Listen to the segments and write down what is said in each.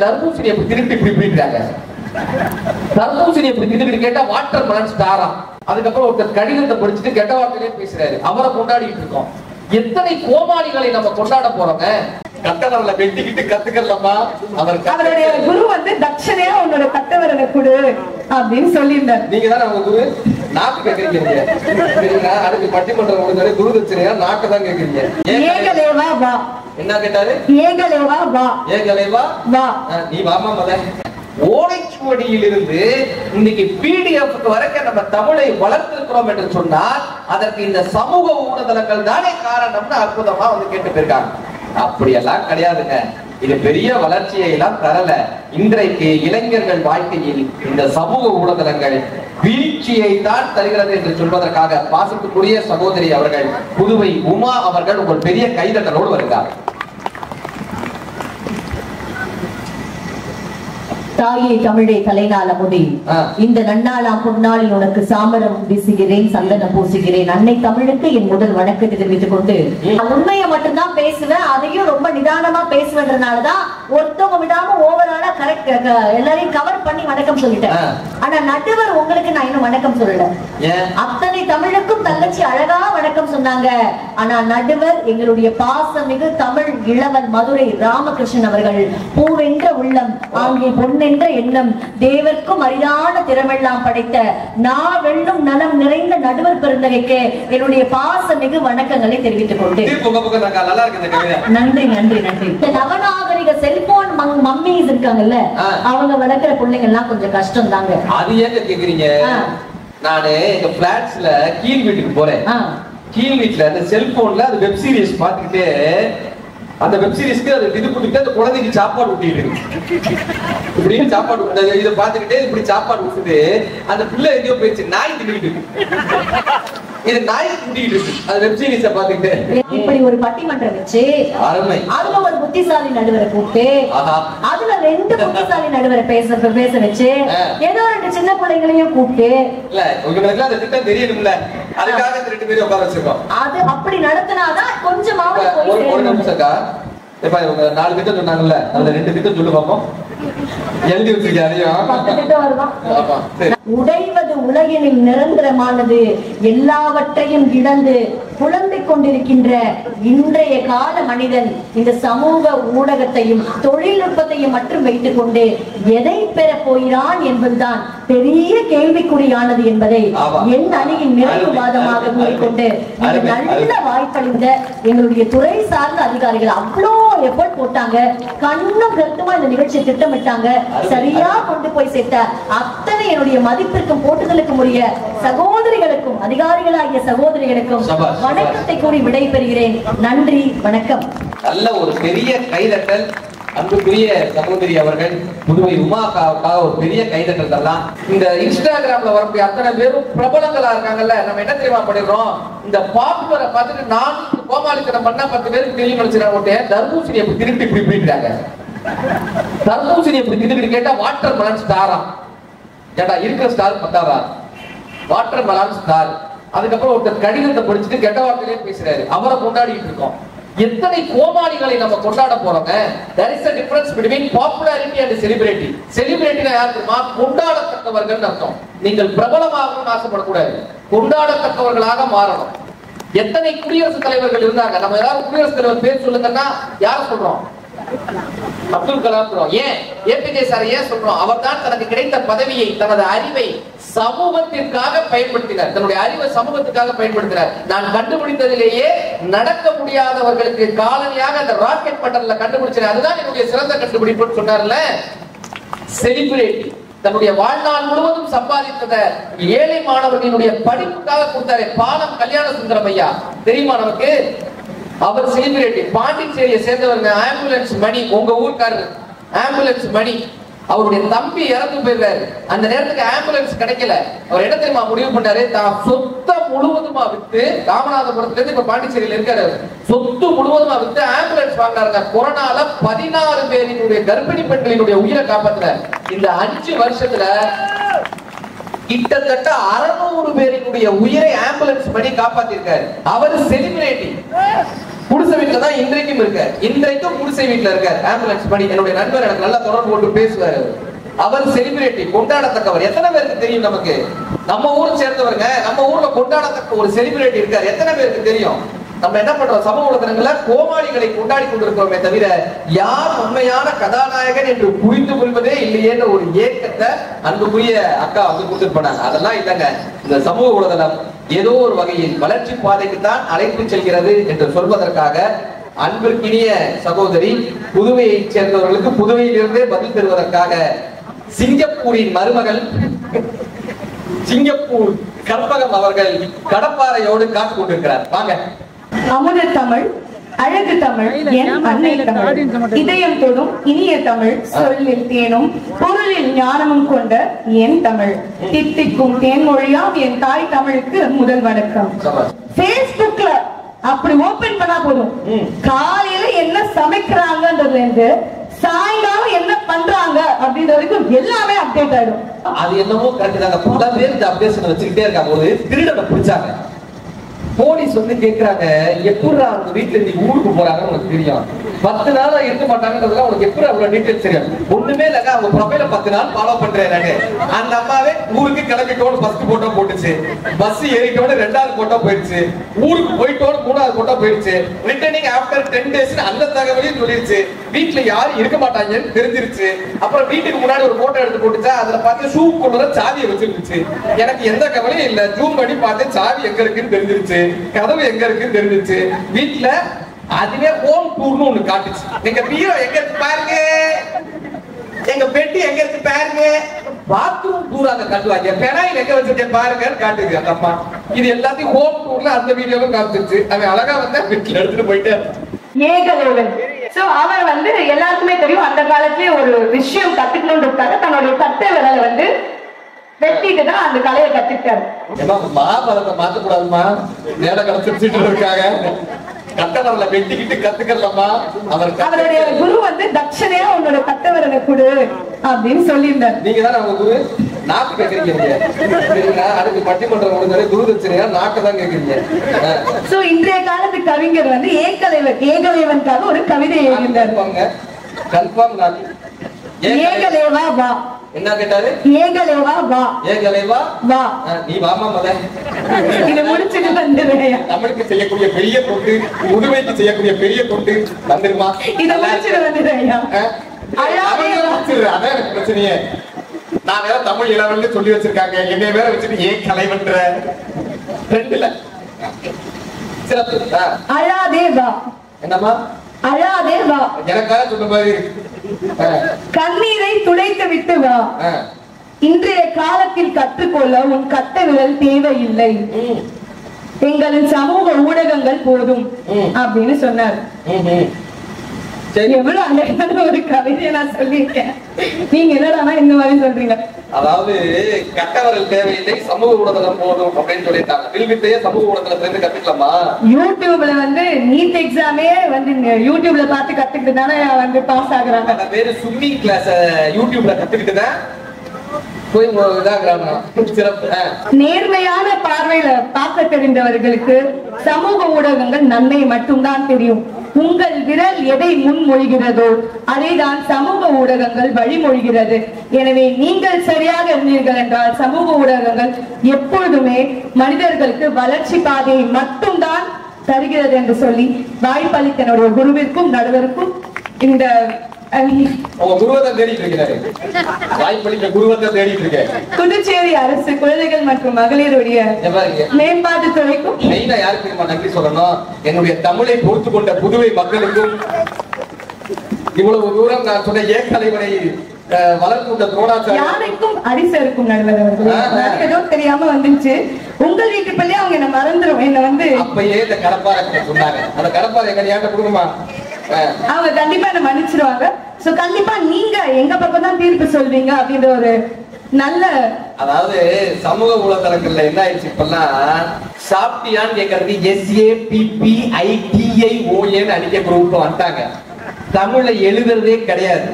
தர்பூசணி எப்படி திருப்பி இப்படி இப்படின்றாங்க. தர்பூசணி எப்படி திருப்பி கேட்டா வாட்டர் மெலன் ஸ்டாரா. அதுக்கப்புறம் ஒருத்தர் கடிதத்தை படிச்சுட்டு கெட்ட வார்த்தையிலே பேசுறாரு. அவரை கொண்டாடிட்டு இருக்கோம். எத்தனை கோமாளிகளை நம்ம கொண்டாட போறோங்க. கட்டவரல வெட்டிக்கிட்டு கத்துக்கலாமா? அவருடைய குரு வந்து தட்சணையா உன்னோட கட்டவரலை கொடு அப்படின்னு சொல்லியிருந்தார். நீங்க தானே அவங்க குரு. நாக்கு கேக்குறீங்க. அதுக்கு பட்டிமன்றம் முடிஞ்சாலே குரு தட்சணையா நாக்கு தான் கேக்குறீங்க. ஏகலேவா வா. என்ன கேட்டாரு? ஏகலேவா வா. ஏகலேவா வா. நீ வாமா மத. ஓலைச்சுவடியிலிருந்து இன்னைக்கு PDF வரைக்கும் நம்ம தமிழை வளர்த்திருக்கிறோம் என்று சொன்னால் அதற்கு இந்த சமூக ஊடகங்கள் தானே காரணம்னு அற்புதமா வந்து கேட்டு போயிருக்காங்க. அப்படியெல்லாம் கிடையாதுங்க. இது பெரிய வளர்ச்சியை எல்லாம் தரல. இன்றைக்கு இளைஞர்கள் வாழ்க்கையில் இந்த சமூக ஊடகங்கள் வீழ்ச்சியை தான் தருகிறது என்று சொல்வதற்காக பாசத்துக்குரிய சகோதரி அவர்கள் புதுவை உமா அவர்கள் உங்கள் பெரிய கைதட்டலோடு வருகிறார். தாயே தமிழே தலைநாள் அமுதே, இந்த நன்னாளாம் பொன்னாளில் உனக்கு சாமரம் வீசுகிறேன், சந்தனம் பூசுகிறேன். அன்னை தமிழுக்கு என் முதல் வணக்கத்தை தெரிவித்துக் கொண்டு உண்மையை மட்டும்தான் பேசுவேன். அதையும் ரொம்ப நிதானமா பேசுவதனாலதான் ஒருத்தவங்க விடாம ஓவராலா கரெக்ட் எல்லாரையும் கவர் பண்ணி வணக்கம் சொல்லிட்டேன். ஆனா நடுவர் உங்களுக்கு நான் இன்னும் வணக்கம் சொல்லல. அத்தனை தமிழுக்கும் தங்கச்சி அழகா வணக்கம் சொன்னாங்க. ஆனா நடுவர் எங்களுடைய பாசமிகு தமிழ் இளவல் மதுரை ராமகிருஷ்ணன் அவர்கள் பூவென்ற உள்ளம் ஆகிய பொன்னென்ற எண்ணம் தேவர்க்கும் அரிதான திறமெல்லாம் படைத்த நான் வெல்லும் நலம் நிறைந்த நடுவர் பெருந்தகைக்கு என்னுடைய பாசமிகு வணக்கங்களை தெரிவித்துக் கொண்டு நன்றி நன்றி நன்றி. இந்த நவநாகரிக செல்போன் மம்மிஸ் இருக்காங்கல்ல, அவங்க வளர்க்கிற பிள்ளைங்க எல்லாம் கொஞ்சம் கஷ்டம் தாங்க. அது ஏங்க கேக்குறீங்க? நானு எங்க பிளாட்ஸ்ல கீழ் வீட்டுக்கு போறேன். கீழ் வீட்டுல அந்த செல்போன்ல அந்த வெப் சீரிஸ் பாத்துக்கிட்டே அந்த வெப் சீரிஸ்க்கு அது இது கொடுத்துட்டு அந்த குழந்தைக்கு சாப்பாடு ஊட்டிட்டு இப்படியே சாப்பாடு இதை பாத்துக்கிட்டே இப்படி சாப்பாடு ஊட்டுது. அந்த பிள்ளை எங்கேயோ போயிடுச்சு, நாய் தின்னுட்டு இது நாய் தின்னுட்டு இருக்கு. அந்த வெப் சீரிஸ பாத்துக்கிட்டு இப்படி ஒரு பட்டிமன்றம் வச்சு அதுல ஒரு புத்திசாலி நடுவரை கூப்பிட்டு அதுல 2 புத்திசாலி நடுவரை பேச வச்சு ஏதோ 2 சின்ன பிள்ளைங்களையும் கூப்பிட்டு இல்ல உங்களுக்கு அந்த திட்டம் தெரியணும்ல, அதுக்காக 2 பேரும் உட்கார வச்சிருக்கோம். அது அப்படி நடத்தினாதான் கொஞ்சமாவது போய் ஒரு நிமிஷம்க்கா. இப்ப இவங்க 4 திட்டம் சொன்னாங்கல்ல, அதுல 2 திட்டம் சொல்லு பாப்போம். எழுதி வச்சிருக்கீங்க. உடைவது உலகினில் நிரந்தரமானது, எல்லாவற்றையும் இழந்து புலம்பிக் கொண்டிருக்கின்ற இன்றைய கால மனிதன் இந்த சமூக ஊடகத்தையும் தொழில்நுட்பத்தையும் மட்டும் வைத்துக் கொண்டு எதை பெற போகிறான் என்பதுதான் பெரிய கேள்விக்குறியானது என்பதை என் அணியின் நிறைவு வாதமாக கூறிக்கொண்டு இந்த நல்ல வாய்ப்பளித்த எங்களுடைய துறை சார்ந்த அதிகாரிகள் அவ்வளோ எஃபர்ட் போட்டாங்க. கண்ணும் கருத்துமா இந்த நிகழ்ச்சியை திட்டமிட்டாங்க. சரியா கொண்டு போய் சேர்த்த அத்தனை என்னுடைய மதிப்பிற்கும் போட்டுதலுக்கும் உரிய சகோதரிகளுக்கும் அதிகாரிகளாகிய சகோதரிகளுக்கும் வணக்கத்தை கூறி விடைபெறுகிறேன். நன்றி, வணக்கம். நல்ல ஒரு பெரிய கைதட்டல். அன்புக்குரிய சகோதரி அவர்கள் புதுவை உமாக்காக ஒரு பெரிய கைதட்டல் தரலாம். இந்த இன்ஸ்டாகிராம்ல வரக்கூடிய அத்தனை பேரும் பிரபலங்களா இருக்காங்கல்ல, நம்ம என்ன தெரியுமா பண்ணிடுறோம்? இந்த பாப்புலரை பார்த்துட்டு நான் கோமாளித்தனம் பண்ணா 10 பேருக்கு தெரியும் நினைச்சிருக்காங்க. தர்பூசணி எப்படி திருப்பி இப்படி இப்படின்றாங்க. தர்பூசணி எப்படி திருப்பி கேட்டா வாட்டர் மெலன் ஸ்டாரா. ஏண்டா இருக்கிற ஸ்டார் பத்தாதா? Watermelon star. அதுக்கப்புறம் ஒருத்தர் கடிதத்தை படிச்சுட்டு கெட்ட வார்த்தையிலே பேசுறாரு. அவரை கொண்டாடிட்டு இருக்கோம். எத்தனை கோமாளிகளை நம்ம கொண்டாட போறோங்க. there is a difference between popularity and celebrity. celebrityனா யார் தெரியுமா? கொண்டாடத்தக்கவர்கள் அர்த்தம். நீங்கள் பிரபலமாகணும்னு ஆசைப்படக்கூடாது, கொண்டாடத்தக்கவர்களாக மாறணும். எத்தனை குடியரசுத் தலைவர்கள் இருந்தாங்க. நம்ம எல்லாரும் குடியரசுத் தலைவர் பேர் சொல்லுங்கன்னா யார சொல்றோம்? அப்துல் கலாம் சொல்றோம். ஏன் ஏபிஜே சார் ஏன் சொல்றோம்? அவர் தான் தனக்கு கிடைத்த பதவியை, தனது அறிவை சமூகத்திற்காக பயன்படுத்தினார். தன்னுடைய அறிவை சமூகத்துக்காக பயன்படுத்தினார். நான் கண்டுபிடித்ததிலேயே நடக்க முடியாதவர்களுக்கு காலனியாக அந்த ராக்கெட் பட்டன்ல கண்டுபிடிச்சார். அதுதான் என்னுடைய சிறந்த கண்டுபிடிப்புன்னு சொன்னார்ல. செலிபிரிட்டி தன்னுடைய வாழ்நாள் முழுவதும் சம்பாதித்தத ஏழை மாணவர்களுடைய படிப்புக்காக கொடுத்தாரு. பாலம் கல்யாண சுந்தரம் ஐயா தெரியுமா நமக்கு? அவர் செலிபிரிட்டி. பாண்டிச்சேரியை சேர்ந்தவங்க. ஆம்புலன்ஸ் மணி, உங்க ஊர்க்காரர் ஆம்புலன்ஸ் மணி. அவருடைய தம்பி இறந்து போயிருக்காரு. அந்த நேரத்துக்கு ஆம்புலன்ஸ் கிடைக்கல. அவர் என்ன தெரியுமா முடிவு பண்ணாரு? தான் சொத்தை முழுவதுமா வித்து, ராமநாதபுரத்துல இருந்து இப்ப பாண்டிச்சேரியில இருக்காரு, சொத்து முழுவதுமா வித்து ஆம்புலன்ஸ் வாங்கினாருங்க. கொரோனால 14 பேரினுடைய கர்ப்பிணி பெண்களினுடைய உயிரை காப்பாத்தினார். இந்த 5 வருஷத்துல கிட்டத்தட்ட 600 பேரினுடைய உயிரை ஆம்புலன்ஸ் பண்ணி காப்பாத்திருக்காரு. அவர் செலிபிரிட்டி. குடிசை வீட்டுல தான் இன்றைக்கும் இருக்கார். இன்றைக்கும் குடிசை வீட்டுல இருக்கார். ஆம்புலன்ஸ் பணி. என்னுடைய நண்பர் எனக்கு நல்லா தொடர்பு கொண்டு பேசுவார். அவர் செலிபிரிட்டி, கொண்டாடத்தக்கவர். எத்தனை பேருக்கு தெரியும்? நமக்கு நம்ம ஊரை சேர்ந்தவருங்க. நம்ம ஊர்ல கொண்டாடத்தக்க ஒரு செலிபிரிட்டி இருக்கார். எத்தனை பேருக்கு தெரியும்? நம்ம என்ன பண்றோம்? சமூக ஊடகங்கள்ல கோமாளிகளை கொண்டாடி கொண்டிருக்கிறோமே தவிர யார் உண்மையான கதாநாயகன் என்று புரிந்து கொள்வதே இல்லையேன்ற ஒரு ஏக்கத்தை அன்புக்குரிய அக்கா வந்து கொடுத்துருப்பாங்க. அதெல்லாம் இல்லைங்க. இந்த சமூக ஊடகம் ஏதோ ஒரு வகையில் வளர்ச்சி பாதைக்கு தான் அழைத்து செல்கிறது என்று சொல்வதற்காக அன்பிற்கினிய சகோதரி புதுவையை சேர்ந்தவர்களுக்கு புதுவையிலிருந்தே பதில் தருவதற்காக சிங்கப்பூரின் மருமகள் சிங்கப்பூர் கற்பகம் அவர்கள் கடப்பாறையோடு காத்து கொண்டிருக்கிறார். வாங்க. அமுத தமிழ், அழகு தமிழ், என் அன்னை தமிழ், இதயம் தொடும் இனிய தமிழ், சொல்லில் தேனும் பொருளில் ஞானமும் கொண்ட என் தமிழ், தித்திக்கும் தேன்மொழியாம் என் தாய் தமிழுக்கு முதல் வணக்கம். Facebookல அப்படி ஓபன் பண்ணா போதும், காலையில என்ன சமைக்கிறாங்கன்றதுல இருந்து சாயங்காலம் என்ன பண்றாங்க அப்படின்றதுக்கு எல்லாமே அப்டேட் ஆயிடும். அது என்னமோ கரெக்ட் தாங்க. பல பேர் இந்த அப்டேஷன் வச்சுக்கிட்டே இருக்காங்க. ஒரு திருடனை பிடிச்சாங்க. போலீஸ் வந்து கேக்குறாங்க, எப்படா அவங்க வீட்டுல நீ ஊருக்கு போறாங்கன்னு உனக்கு தெரியும்? 10 நாளா இருக்க மாட்டாங்கன்றதுலாம் உனக்கு எப்படி அவ்வளவு டீடைல்ஸ் தெரியும்? ஒண்ணுமே இல்லங்க, அவங்க ப்ரொஃபைல 10 நாள் ஃபாலோ பண்றேன். அந்த அம்மாவே ஊருக்கு கிளம்பிட்டோன்னு ஃபர்ஸ்ட் போட்டோ போட்டுச்சு, பஸ் ஏறிட்டோன்னு 2வது போட்டோ போயிடுச்சு, ஊருக்கு போயிட்டோன்னு 3வது போட்டோ போயிடுச்சு, ரிட்டர்னிங் ஆஃப்டர் 10 days அந்த தகவலையும் சொல்லிருச்சு. வீட்டுல யாரும் இருக்க மாட்டாங்கன்னு தெரிஞ்சிருச்சு. அப்புறம் வீட்டுக்கு முன்னாடி ஒரு போட்டோ எடுத்து போட்டுச்சா, அதுல பார்த்து ஷூ கொண்டு சாவியை வச்சிருந்துச்சு. எனக்கு எந்த கவலையும் இல்ல, ஜூம் பண்ணி பார்த்து சாவி எங்க இருக்குன்னு தெரிஞ்சிருச்சு, கதவு எங்க இருக்குன்னு தெரிஞ்சிருச்சு. வீட்டுல அதுவே ஹோம் டூர்னு ஒண்ணு காட்டுச்சு. எங்க பீரோ எங்க இருக்கு பாருங்க, எங்க பெட்டி எங்க இருக்கு பாருங்க, பாத்ரூம் டூர் அங்க காட்டுவாங்க, பெனாயில் எங்க வச்சிருக்கேன் பாருங்கன்னு காட்டுது அந்த அம்மா. இது எல்லாத்தையும் ஹோம் டூர்ல அந்த வீடியோவும் காமிச்சிருச்சு. அவன் அழகா வந்து வீட்டுல எடுத்துட்டு போயிட்டு ஏகலைவன். சோ அவர் வந்து எல்லாருக்குமே தெரியும், அந்த காலத்திலேயே ஒரு விஷயம் கத்துக்கணும்ன்றதுக்காக தன்னுடைய கட்டை விரலை வந்து வெட்டிட்டு தான் அந்த கலையை கத்துக்கிட்டாரு. மகாபாரதத்தை மாத்தக்கூடாதுமா, நேர கலச்சிட்டு இருக்காங்க. கட்டவரல வெட்டிக்கிட்டு கத்துக்கலாமா? அவருடைய குரு வந்து தட்சணையா உன்னோட கட்டவரலை கொடு அப்படின்னு சொல்லியிருந்தார். நீங்க தான் அவங்க குரு. நாக்கு கேக்குறீங்க, அதுக்கு பட்டிமன்றம் முடிஞ்ச குரு தட்சணையா நாக்கு தான் கேக்குறீங்க. சோ இன்றைய காலத்து கவிஞர் வந்து ஏகலைவனுக்காக ஒரு கவிதை எழுதியிருந்தார். கன்ஃபார்ம் நாக்கு. ஏகலேவா வா. என்ன கேட்டாரு? ஏகலேவா வா. ஏகலேவா வா. நீ வாமா மத. இத முடிச்சிட்டு வந்துடுறேன். தமிழுக்கு செய்யக்கூடிய பெரிய தொண்டு, புதுவைக்கு செய்யக்கூடிய பெரிய தொண்டு வந்துருமா? இத முடிச்சிட்டு வந்துடுறேன். அதான் பிரச்சனையே. நான் வேற தமிழ் இளவல்னு சொல்லி வச்சிருக்காங்க, என்னைய வேற வச்சுட்டு ஏன் கலைவன்ற ரெண்டுல சிறப்பு. அழாதே வா. என்னமா? அழாதே வா. எனக்காக சொன்ன மாதிரி கண்ணீரை துடைத்து விட்டு வா. இன்றைய காலத்தில் கற்றுக்கொள்ள உன் கட்ட விரல் தேவையில்லை, எங்களின் சமூக ஊடகங்கள் போதும் அப்படின்னு சொன்னார். எவ்வளவு அழகான ஒரு கவிதையை நான் சொல்லியிருக்கேன். நீங்க என்னடா இந்த மாதிரி சொல்றீங்க? அதாவது கட்டவரல் தேவையில்லை, சமூக ஊடகம் போதும் அப்படின்னு சொல்லிட்டாங்க. வில்வித்தையே சமூக ஊடகத்துல இருந்து கத்துக்கலாமா? யூடியூப்ல வந்து நீட் எக்ஸாமே வந்து யூடியூப்ல பார்த்து கத்துக்கிட்டு தானே வந்து பாஸ் ஆகுறாங்க. அந்த பேரு ஸ்விம்மிங் கிளாஸ் யூடியூப்ல கத்துக்கிட்டு தான் நேர்மையான பார்வையில பார்க்க தெரிந்தவர்களுக்கு சமூக ஊடகங்கள் நன்மை மட்டும்தான் தெரியும். உங்கள் விரல் எதை முன்மொழிகிறதோ அதை தான் சமூக ஊடகங்கள் வழிமொழிகிறது. எனவே நீங்கள் சரியாக இருந்தீர்கள் என்றால் சமூக ஊடகங்கள் எப்பொழுதுமே மனிதர்களுக்கு வளர்ச்சி பாதையை மட்டும்தான் தருகிறது என்று சொல்லி வாய்ப்பளித்த என்னுடைய குருவிற்கும் நடுவருக்கும் இந்த புதுச்சேரி அரசு குழந்தைகள் மற்றும் மகளிருடைய மேம்பாட்டு துறைக்கும் நன்றி சொல்லணும். என்னுடைய தமிழை பொறுத்து கொண்ட புதுவை மக்களுக்கும் இவ்வளவு தூரம் நான் சொன்ன ஏகலைவனை வளர்த்துள்ள துரோணாச்சாரி யாருக்கும் அடிசருக்கும் நடுவர் ஏதோ தெரியாம வந்துச்சு. உங்கள் வீட்டு பள்ளி அவங்க என்ன மறந்துடும். என்ன வந்து அப்பயே இந்த கடப்பாறை சொன்னாங்க. அந்த கடப்பாறை எங்க ஏன்ட்ட கொடுக்குமா? அவங்க கண்டிப்பா என்ன மன்னிச்சிருவாங்க. சோ கண்டிப்பா நீங்க எங்க பக்கம் தான் தீர்ப்பு சொல்வீங்க அப்படின்ற ஒரு நல்ல, அதாவது சமூக ஊடகங்கள்ல என்ன ஆயிடுச்சு இப்பெல்லாம், சாப்பிட்டியான்னு கேட்கறது SAPPITION அடிக்க குரூப் வந்துட்டாங்க. தமிழ்ல எழுதுறதே கிடையாது.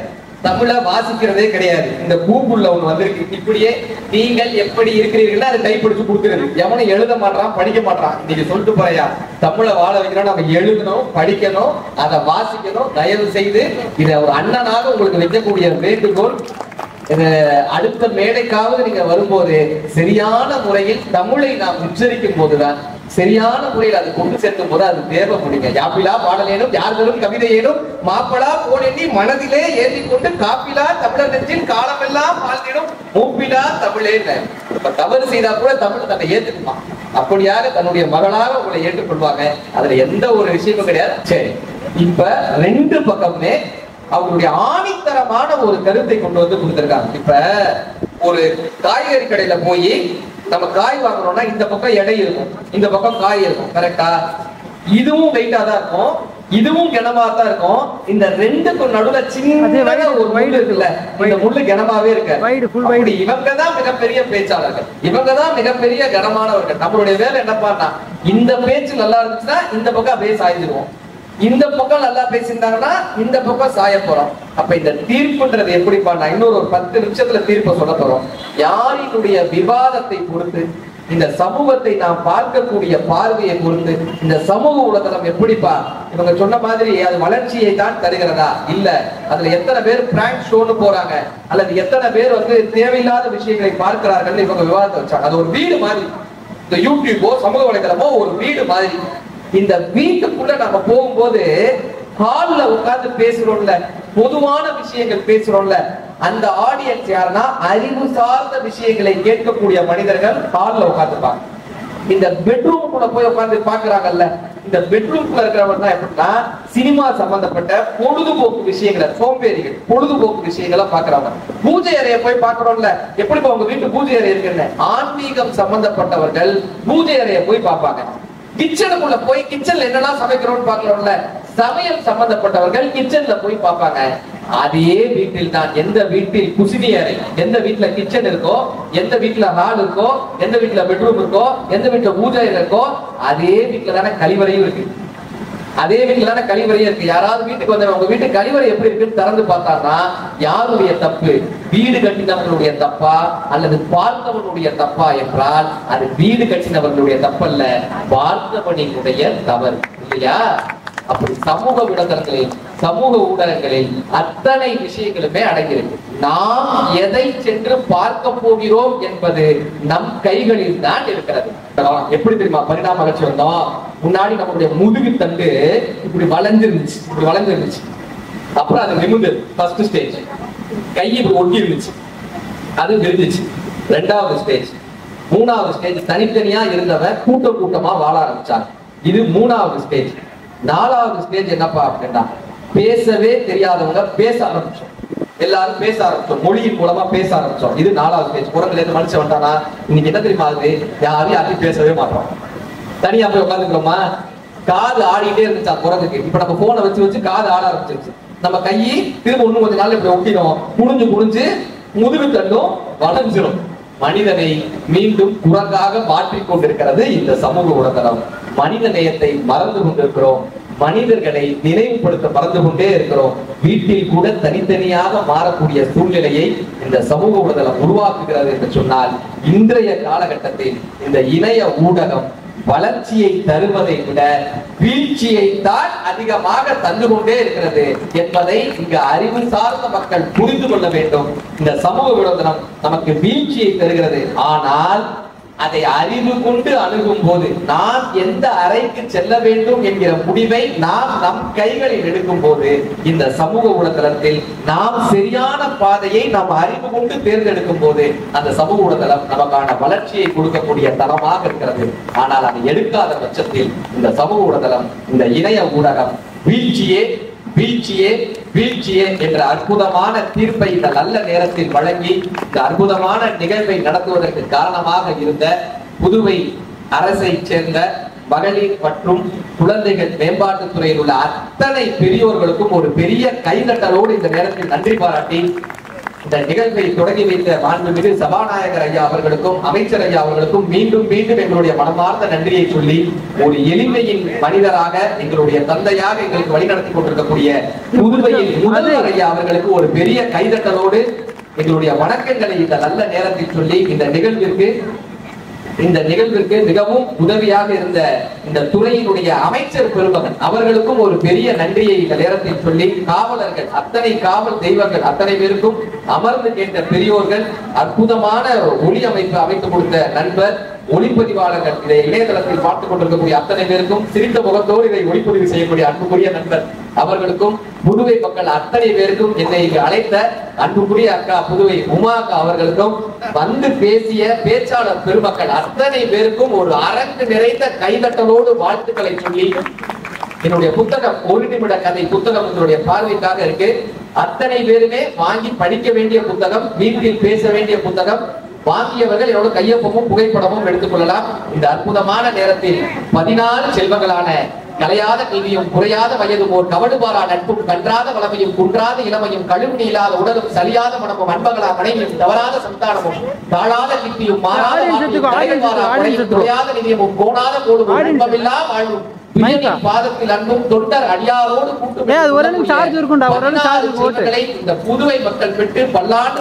தமிழை வாசிக்கிறதே கிடையாது. இந்த கூகுள்ல ஒண்ணு வந்திருக்கு, இப்படியே நீங்கள் எப்படி இருக்கிறீர்கள் அதை டைப்பிடிச்சு கொடுக்கிறது. எவனும் எழுத மாட்டான், படிக்க மாட்டான். நீங்க சொல்லிட்டு போறியா தமிழை வாழ வைக்கணும், நம்ம எழுதணும், படிக்கணும், அதை வாசிக்கணும். தயவு செய்து இதை ஒரு அண்ணனாக உங்களுக்கு வைக்கக்கூடிய வேண்டுகோள், அடுத்த மேடைக்காவது நீங்க வரும்போது சரியான முறையில் தமிழை நாம் உச்சரிக்கும் போதுதான், சரியான முறையில் அது கொண்டு சேர்க்கும் போது அது தேவை முடிங்க. யாப்பிலா பாடலேனும் யார்களும் கவிதை ஏனும் மாப்பலா போனெண்ணி மனதிலே ஏற்றி கொண்டு காப்பிலா தமிழர் நெஞ்சில் காலமெல்லாம் வாழ்ந்திடும் மூப்பிலா தமிழே. இப்ப தவறு செய்தா கூட தமிழ் தன்னை ஏத்துக்குமா, அப்படியாக தன்னுடைய மகளாக உங்களை ஏற்றுக்கொள்வாங்க. அதுல எந்த ஒரு விஷயமும் கிடையாது. சரி, இப்ப ரெண்டு பக்கமே அவங்களுடைய ஆணித்தரமான ஒரு கருத்தை கொண்டு வந்து கொடுத்திருக்காங்க. இப்ப ஒரு காய்கறி கடையில போய் நம்ம காய் வாங்குறோம்னா இந்த பக்கம் எடை இருக்கும், இந்த பக்கம் காய் இருக்கும், கரெக்டா? இதுவும் வெயிட்டா தான் இருக்கும், இதுவும் கனமா தான் இருக்கும். இந்த ரெண்டுக்கும் நடுவுல சின்னதா ஒரு முள்ளு இருக்குல்ல, இந்த முள்ளு கனமாவே இருக்கு. இவங்கதான் மிகப்பெரிய பேச்சாளர்கள், இவங்கதான் மிகப்பெரிய கனமானவர்கள். நம்மளுடைய வேலை என்னப்பான்னா, இந்த பேச்சு நல்லா இருந்துச்சுன்னா இந்த பக்கம் அப்படியே சாய்ஞ்சிருவோம், இந்த பக்கம் நல்லா பேசியிருந்தாங்கன்னா இந்த பக்கம் சாய போறோம். அப்ப இந்த தீர்ப்புன்றது எப்படி பண்ணா, இன்னொரு 10 நிமிஷத்துல தீர்ப்பை சொல்ல போறோம். யாரினுடைய விவாதத்தை பொறுத்து, இந்த சமூகத்தை நாம் பார்க்கக்கூடிய பார்வையை பொறுத்து, இந்த சமூக ஊடகம் எப்படிப்பா இவங்க சொன்ன மாதிரி அது வளர்ச்சியை தான் தருகிறதா, இல்ல அதுல எத்தனை பேர் பிராங்க் ஷோன்னு போறாங்க, அல்லது எத்தனை பேர் வந்து தேவையில்லாத விஷயங்களை பார்க்கிறார்கள், இவங்க விவாதத்தை வச்சாங்க. அது ஒரு வீடு மாதிரி, இந்த யூடியூபோ சமூக வலைதளமோ ஒரு வீடு மாதிரி. இந்த வீட்டுக்குள்ள நம்ம போகும்போது ஹால்ல உட்கார்ந்து பேசுறோம்ல, பொதுவான விஷயங்கள் பேசுறோம்ல, அந்த ஆடியன்ஸ் யாருன்னா அறிவு சார்ந்த விஷயங்களை கேட்கக்கூடிய மனிதர்கள் ஹால்ல உட்கார்ந்துப்பாங்க. இந்த பெட்ரூம்குள்ள போய் உட்கார்ந்து பாக்குறாங்கல்ல, இந்த பெட்ரூம்குள்ள இருக்கிறவங்க தான் எப்படின்னா சினிமா சம்பந்தப்பட்ட பொழுதுபோக்கு விஷயங்களை, சோம்பேறிகள் பொழுதுபோக்கு விஷயங்களை பாக்குறாங்க. பூஜை அறையை போய் பாக்குறோம்ல, எப்படி உங்க வீட்டு பூஜை அறை இருக்குன்னு, ஆன்மீகம் சம்பந்தப்பட்டவர்கள் பூஜை அறையை போய் பார்ப்பாங்க. கிச்சனுக்குள்ள போய் கிச்சன்ல என்னெல்லாம் சமைக்கிறோம்னு பாக்கலாம்ல, சமையல் சம்பந்தப்பட்டவர்கள் கிச்சன்ல போய் பார்ப்பாங்க. அதே வீட்டில் தான், எந்த வீட்டில் குசினி அறை, எந்த வீட்டுல கிச்சன் இருக்கோ, எந்த வீட்டுல ஹால் இருக்கோ, எந்த வீட்டுல பெட்ரூம் இருக்கோ, எந்த வீட்டுல பூஜை இருக்கோ, அதே வீட்டுல தானே கழிவறையும் இருக்கு. அதே வீட்டுல தானே கழிவறையும் இருக்கு. யாராவது வீட்டுக்கு வந்த உங்க வீட்டு கழிவறை எப்படி இருக்குன்னு திறந்து பார்த்தாங்கன்னா யாருடைய தப்பு, வீடு கட்டினவர்களுடைய தப்பா அல்லது பார்த்தவனுடைய தப்பா என்றால் அது வீடு கட்டினவர்களுடைய தப்பல்ல, பார்த்தவனுடைய தவறு இல்லையா? அப்படி சமூக ஊடகங்களில், சமூக ஊடகங்களில் அத்தனை விஷயங்களுமே அடங்கியிருக்கு. நாம் எதை சென்று பார்க்க போகிறோம் என்பது நம் கைகளில் தான் இருக்கிறது. எப்படி தெரியுமா பரிணாம வளர்ச்சி வந்தோம்? முன்னாடி நம்மளுடைய முதுகு தண்டு இப்படி வளைஞ்சிருந்துச்சு, இப்படி வளைஞ்சிருந்துச்சு. அப்புறம் அது நிமிந்து ஃபர்ஸ்ட் ஸ்டேஜ், கை இப்படி ஒட்டி இருந்துச்சு, அது விரிஞ்சிச்சு. 2வது ஸ்டேஜ், 3வது ஸ்டேஜ் தனித்தனியா இருந்தவன் கூட்டம் கூட்டமா வாழ ஆரம்பிச்சாங்க. இது 3வது ஸ்டேஜ். 4வது ஸ்டேஜ் என்னப்பா அப்படின்னா, பேசவே தெரியாதவங்க பேச ஆரம்பிச்சோம், எல்லாரும் பேச ஆரம்பிச்சோம், மொழியின் மூலமா பேச ஆரம்பிச்சோம். இது 4வது ஸ்டேஜ். குரங்குல இருந்து மனுஷன் வந்தானா இன்னைக்கு என்ன தெரியுமா ஆகுது, யாரையும் பேசவே மாட்டோம், தனியா போய் உட்காந்துக்கிறோமா. காது ஆடிட்டே இருந்துச்சா குரங்குக்கு, இப்ப நம்ம போனை வச்சு வச்சு காது ஆட ஆரம்பிச்சிருச்சு. நம்ம கையை திரும்ப இன்னும் கொஞ்ச நாள் இப்படி ஒட்டிடும், குனிஞ்சு குனிஞ்சு முதுகு தண்டும் வளைஞ்சிரும். மனிதனை மீண்டும் குரங்காக மாற்றிக் கொண்டிருக்கிறது இந்த சமூக ஊடகம். மனித நேயத்தை மறந்து கொண்டிருக்கிறோம், மனிதர்களை நினைவுபடுத்த மறந்து கொண்டே இருக்கிறோம். வீட்டில் கூட தனித்தனியாக மாறக்கூடிய சூழ்நிலையை இந்த சமூக ஊடகம் உருவாக்குகிறது என்று சொன்னால், இன்றைய காலகட்டத்தில் இந்த இணைய ஊடகம் வளர்ச்சியை தருவதை விட வீழ்ச்சியை தான் அதிகமாக தந்து கொண்டே இருக்கிறது என்பதை இங்கு அறிவு சார்ந்த மக்கள் புரிந்து கொள்ள வேண்டும். இந்த சமூக ஊடகம் நமக்கு வீழ்ச்சியை தருகிறது, ஆனால் அதை அறிவு கொண்டு அணுகும் போது, நாம் எந்த அறைக்கு செல்ல வேண்டும் என்கிற முடிவை நாம் நம் கைகளில் எடுக்கும் போது, இந்த சமூக ஊடகத்தில் நாம் சரியான பாதையை நாம் அறிவு கொண்டு தேர்ந்தெடுக்கும் போது அந்த சமூக ஊடகம் நமக்கான வளர்ச்சியை கொடுக்கக்கூடிய தளமாக இருக்கிறது. ஆனால் அதை எடுக்காத பட்சத்தில் இந்த சமூக ஊடகம், இந்த இணைய ஊடகம் வீழ்ச்சியே வீழ்ச்சியே வீழ்ச்சியே என்ற அற்புதமான தீர்ப்பை இந்த நல்ல நேரத்தில் வழங்கி இந்த அற்புதமான நிகழ்வை நடத்துவதற்கு காரணமாக இருந்த புதுவை அரசை சேர்ந்த மகளிர் மற்றும் குழந்தைகள் மேம்பாட்டுத் துறையில் உள்ள அத்தனை பெரியோர்களுக்கும் ஒரு பெரிய கைதட்டலோடு இந்த நேரத்தில் நன்றி பாராட்டி இந்த நிகழ்வை தொடங்கி வைத்த மாண்புமிகு சபாநாயகர் ஐயா அவர்களுக்கும் அமைச்சர் ஐயா அவர்களுக்கும் மீண்டும் மீண்டும் எங்களுடைய மனமார்ந்த நன்றியை சொல்லி, ஒரு எளிமையின் மனிதராக எங்களுடைய தந்தையாக எங்களுக்கு வழிநடத்தி கொண்டிருக்கக்கூடிய புதுவையின் முதல்வர் ஐயா அவர்களுக்கு ஒரு பெரிய கைதட்டலோடு எங்களுடைய வணக்கங்களை இந்த நல்ல நேரத்தில் சொல்லி, இந்த நிகழ்விற்கு மிகவும் உதவியாக இருந்த இந்த துறையினுடைய அமைச்சர் பெருமகன் அவர்களுக்கும் ஒரு பெரிய நன்றியை இந்த நேரத்தில் சொல்லி, காவலர்கள் அத்தனை காவல் தெய்வங்கள் அத்தனை பேருக்கும் அமர்ந்து கேட்ட பெரியோர்கள், அற்புதமான ஒளி அமைப்பு அமைத்து கொடுத்த நண்பர், ஒளிப்பதிவாளர்கள், இதை இணையதளத்தில் பார்த்துக் கொண்டிருக்கக்கூடிய அத்தனை பேருக்கும், சிரித்த முகத்தோடு இதை ஒளிப்பதிவு செய்யக்கூடிய அன்புக்குரிய நண்பர் அவர்களுக்கும், புதுவை மக்கள் அத்தனை பேருக்கும், என்னை இங்கு அழைத்த அன்புக்குரிய அக்கா புதுவை உமா அக்கா அவர்களுக்கும், வந்து பேசிய பேச்சாளர் பெருமக்கள் அத்தனை பேருக்கும் ஒரு அரங்கு நிறைந்த கைதட்டலோடு வாழ்த்துக்களை சொல்லி, என்னுடைய புத்தகம் ஒரு நிமிட கதை புத்தகம் உங்களுடைய பார்வைக்காக இருக்கு. அத்தனை பேருமே வாங்கி படிக்க வேண்டிய புத்தகம், வீட்டில் பேச வேண்டிய புத்தகம். வாங்கியவர்கள் என்னோட கையொப்பமும் புகைப்படமும் எடுத்துக் கொள்ளலாம். இந்த அற்புதமான நேரத்தில் 14 செல்வங்களான கலையாத கல்வியும் குறையாத வயதும் ஓர் கவடுபாரா நட்பும் கன்றாத வளமையும் குன்றாத இளமையும் கழுவு இல்லாத உடலும் சலியாத மனமும் அன்பகளா மனைவியும் தவறாத சந்தானமும் தாழாத கிட்டியும் மாறாத குறையாத நிதியமும் கோணாத கோடும் இன்பமில்லா வாழ்வும் பாதத்தில் அன்பும் தொண்டர் அடியாரோடு இந்த புதுவை மக்கள் பெற்று பல்லாண்டு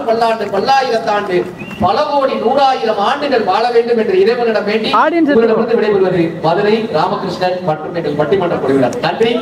பல்லாயிரத்தாண்டு பல கோடி 100,000 ஆண்டுகள் வாழ வேண்டும் என்று இறைவனிடம் வேண்டி விடைபெறுவது மதுரை ராமகிருஷ்ணன் மற்றும் எங்கள் பட்டிமன்ற குழுவினர். நன்றி.